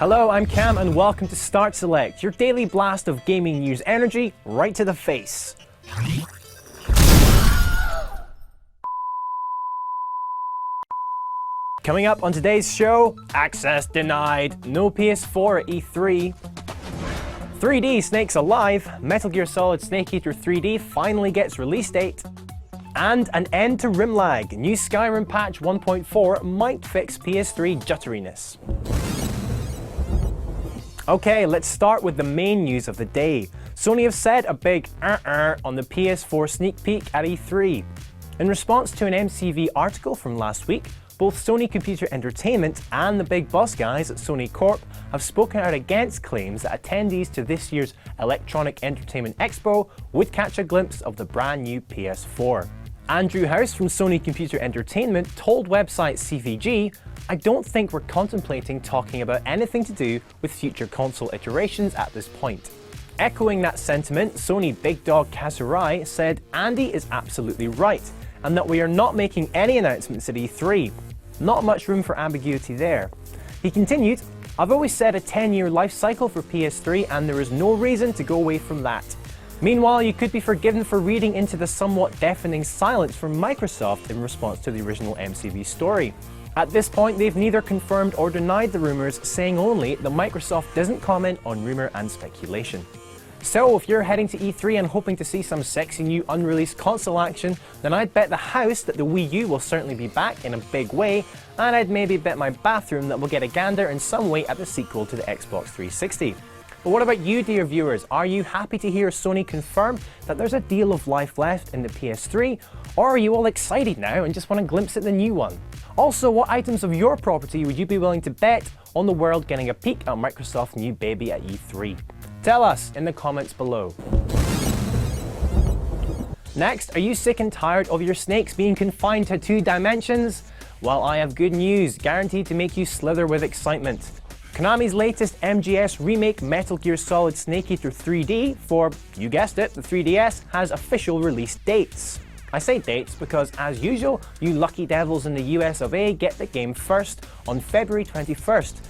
Hello, I'm Cam and welcome to Start Select, your daily blast of gaming news energy right to the face. Coming up on today's show, access denied, no PS4 at E3, 3D Snakes Alive, Metal Gear Solid Snake Eater 3D finally gets release date, and an end to rim lag. New Skyrim patch 1.4 might fix PS3 jutteriness. Okay, let's start with the main news of the day. Sony have said a big on the PS4 sneak peek at E3. In response to an MCV article from last week, both Sony Computer Entertainment and the big boss guys at Sony Corp have spoken out against claims that attendees to this year's Electronic Entertainment Expo would catch a glimpse of the brand new PS4. Andrew House from Sony Computer Entertainment told website CVG, "I don't think we're contemplating talking about anything to do with future console iterations at this point." Echoing that sentiment, Sony big dog Kazurai said Andy is absolutely right, and that we are not making any announcements at E3. Not much room for ambiguity there. He continued, "I've always said a 10-year life cycle for PS3 and there is no reason to go away from that." Meanwhile, you could be forgiven for reading into the somewhat deafening silence from Microsoft in response to the original MCV story. At this point, they've neither confirmed or denied the rumours, saying only that Microsoft doesn't comment on rumour and speculation. So, if you're heading to E3 and hoping to see some sexy new unreleased console action, then I'd bet the house that the Wii U will certainly be back in a big way, and I'd maybe bet my bathroom that we'll get a gander in some way at the sequel to the Xbox 360. But what about you, dear viewers? Are you happy to hear Sony confirm that there's a deal of life left in the PS3? Or are you all excited now and just want a glimpse at the new one? Also, what items of your property would you be willing to bet on the world getting a peek at Microsoft's new baby at E3? Tell us in the comments below. Next, are you sick and tired of your snakes being confined to 2 dimensions? Well, I have good news, guaranteed to make you slither with excitement. Konami's latest MGS remake Metal Gear Solid Snake Eater 3D for, you guessed it, the 3DS, has official release dates. I say dates because, as usual, you lucky devils in the US of A get the game first on February 21st,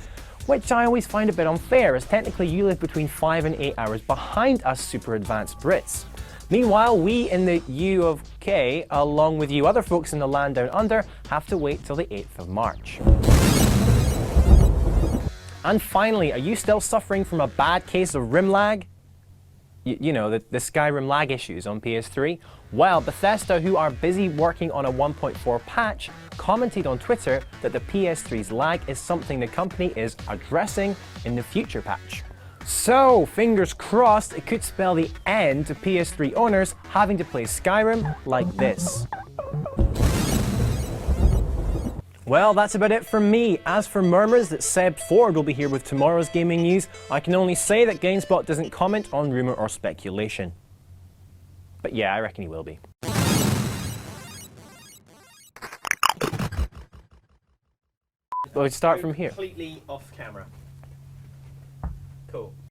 which I always find a bit unfair, as technically you live between 5 and 8 hours behind us super advanced Brits. Meanwhile, we in the U of K, along with you other folks in the land down under, have to wait till the 8th of March. And finally, are you still suffering from a bad case of rim lag? You know, the Skyrim lag issues on PS3? Well, Bethesda, who are busy working on a 1.4 patch, commented on Twitter that the PS3's lag is something the company is addressing in the future patch. So, fingers crossed, it could spell the end to PS3 owners having to play Skyrim like this. Well, that's about it from me. As for murmurs that Seb Ford will be here with tomorrow's gaming news, I can only say that GameSpot doesn't comment on rumour or speculation. But yeah, I reckon he will be. We'll start from here. Completely off camera. Cool.